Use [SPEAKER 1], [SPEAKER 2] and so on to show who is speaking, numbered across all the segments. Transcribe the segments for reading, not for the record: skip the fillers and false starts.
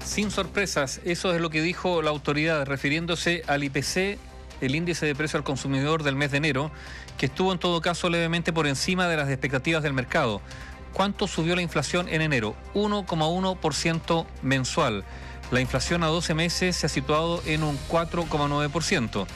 [SPEAKER 1] Sin sorpresas, eso es lo que dijo la autoridad refiriéndose al IPC, el índice de precio al consumidor del mes de enero, que estuvo en todo caso levemente por encima de las expectativas del mercado. ¿Cuánto subió la inflación en enero? 1,1% mensual. La inflación a 12 meses se ha situado en un 4,9%.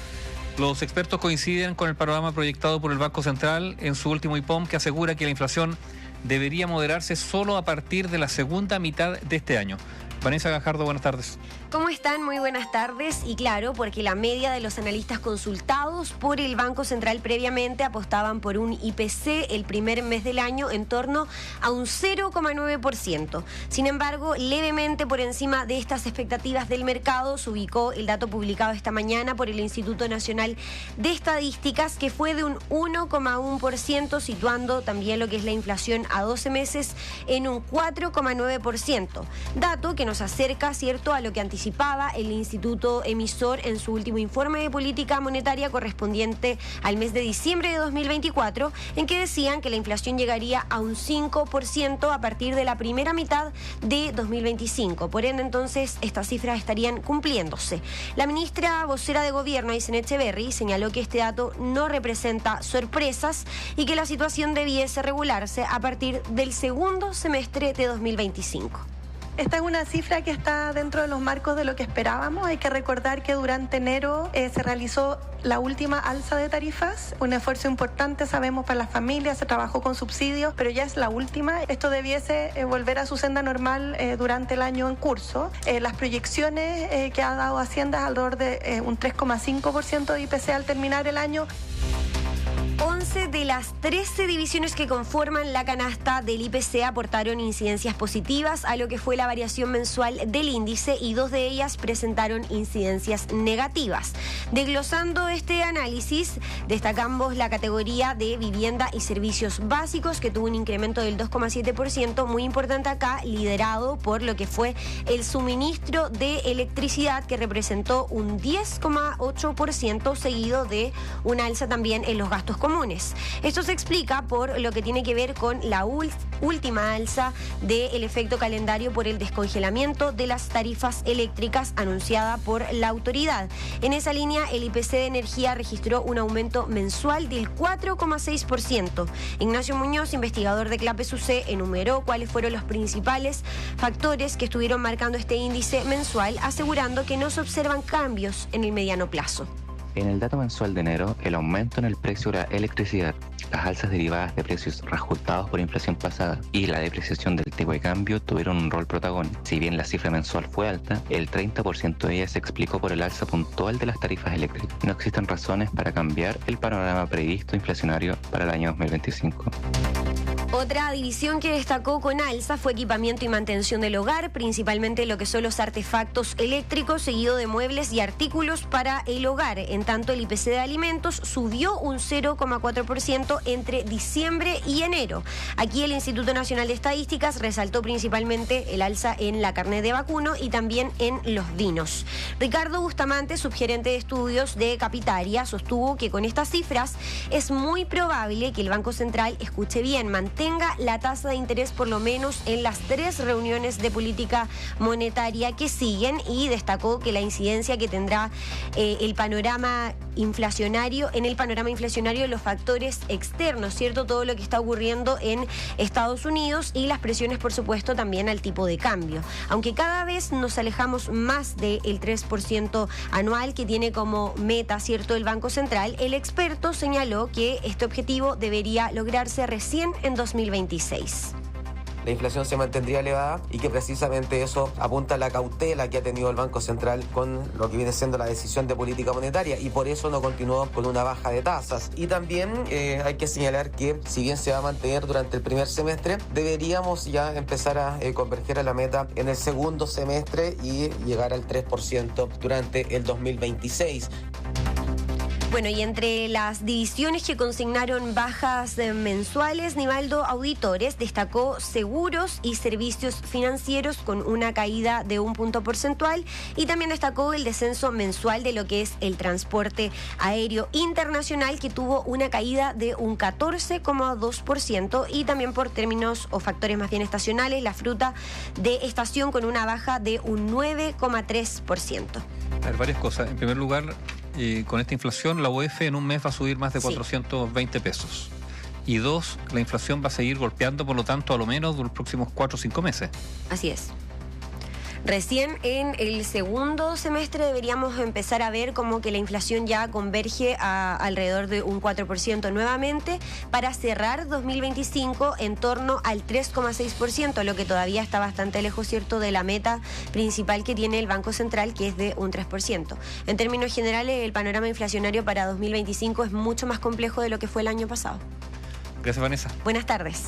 [SPEAKER 1] Los expertos coinciden con el panorama proyectado por el Banco Central en su último IPOM, que asegura que la inflación debería moderarse solo a partir de la segunda mitad de este año. Vanessa Gajardo, buenas tardes.
[SPEAKER 2] ¿Cómo están? Muy buenas tardes. Y claro, porque la media de los analistas consultados por el Banco Central previamente apostaban por un IPC el primer mes del año en torno a un 0,9%. Sin embargo, levemente por encima de estas expectativas del mercado se ubicó el dato publicado esta mañana por el Instituto Nacional de Estadísticas, que fue de un 1,1%, situando también lo que es la inflación a 12 meses en un 4,9%. Dato que nos acerca, ¿cierto?, a lo que anticipaba el Instituto Emisor en su último informe de política monetaria correspondiente al mes de diciembre de 2024, en que decían que la inflación llegaría a un 5% a partir de la primera mitad de 2025. Por ende, entonces, estas cifras estarían cumpliéndose. La ministra vocera de Gobierno, Aysén Echeverry, señaló que este dato no representa sorpresas y que la situación debiese regularse a partir del segundo semestre de 2025.
[SPEAKER 3] Esta es una cifra que está dentro de los marcos de lo que esperábamos. Hay que recordar que durante enero se realizó la última alza de tarifas, un esfuerzo importante, sabemos, para las familias, se trabajó con subsidios, pero ya es la última. Esto debiese volver a su senda normal durante el año en curso. Las proyecciones que ha dado Hacienda es alrededor de un 3,5% de IPC al terminar el año.
[SPEAKER 2] 11 de las 13 divisiones que conforman la canasta del IPC aportaron incidencias positivas a lo que fue la variación mensual del índice y 2 de ellas presentaron incidencias negativas. Desglosando este análisis, destacamos la categoría de vivienda y servicios básicos, que tuvo un incremento del 2,7%, muy importante acá, liderado por lo que fue el suministro de electricidad, que representó un 10,8%, seguido de una alza también en los gastos comunes. Esto se explica por lo que tiene que ver con la última alza del efecto calendario por el descongelamiento de las tarifas eléctricas anunciada por la autoridad. En esa línea, el IPC de energía registró un aumento mensual del 4,6%. Ignacio Muñoz, investigador de CLAPES UC, enumeró cuáles fueron los principales factores que estuvieron marcando este índice mensual, asegurando que no se observan cambios en el mediano plazo.
[SPEAKER 4] En el dato mensual de enero, el aumento en el precio de la electricidad, las alzas derivadas de precios reajustados por inflación pasada y la depreciación del tipo de cambio tuvieron un rol protagónico. Si bien la cifra mensual fue alta, el 30% de ella se explicó por el alza puntual de las tarifas eléctricas. No existen razones para cambiar el panorama previsto inflacionario para el año 2025.
[SPEAKER 2] Otra división que destacó con alza fue equipamiento y mantención del hogar, principalmente lo que son los artefactos eléctricos, seguido de muebles y artículos para el hogar. En tanto, el IPC de alimentos subió un 0,4% entre diciembre y enero. Aquí el Instituto Nacional de Estadísticas resaltó principalmente el alza en la carne de vacuno y también en los vinos. Ricardo Bustamante, subgerente de estudios de Capitaria, sostuvo que con estas cifras es muy probable que el Banco Central, escuche bien, mantenga la tasa de interés por lo menos en las 3 reuniones de política monetaria que siguen, y destacó que la incidencia que tendrá el panorama inflacionario, los factores externos, ¿cierto? Todo lo que está ocurriendo en Estados Unidos y las presiones, por supuesto, también al tipo de cambio. Aunque cada vez nos alejamos más del 3% anual que tiene como meta, ¿cierto?, el Banco Central, el experto señaló que este objetivo debería lograrse recién en 2026.
[SPEAKER 5] La inflación se mantendría elevada y que precisamente eso apunta a la cautela que ha tenido el Banco Central con lo que viene siendo la decisión de política monetaria, y por eso no continuó con una baja de tasas. Y también hay que señalar que si bien se va a mantener durante el primer semestre, deberíamos ya empezar a converger a la meta en el segundo semestre y llegar al 3% durante el 2026.
[SPEAKER 2] Bueno, y entre las divisiones que consignaron bajas mensuales, Nivaldo Auditores destacó seguros y servicios financieros con una caída de 1 punto porcentual, y también destacó el descenso mensual de lo que es el transporte aéreo internacional, que tuvo una caída de un 14,2%, y también por términos o factores más bien estacionales, la fruta de estación con una baja de un 9,3%.
[SPEAKER 1] A ver, varias cosas. En primer lugar, con esta inflación, la UEF en un mes va a subir más de 420 pesos. Y dos, la inflación va a seguir golpeando, por lo tanto, a lo menos de los próximos 4 o 5 meses.
[SPEAKER 2] Así es. Recién en el segundo semestre deberíamos empezar a ver como que la inflación ya converge a alrededor de un 4% nuevamente, para cerrar 2025 en torno al 3,6%, lo que todavía está bastante lejos, ¿cierto?, de la meta principal que tiene el Banco Central, que es de un 3%. En términos generales, el panorama inflacionario para 2025 es mucho más complejo de lo que fue el año pasado.
[SPEAKER 1] Gracias, Vanessa.
[SPEAKER 2] Buenas tardes.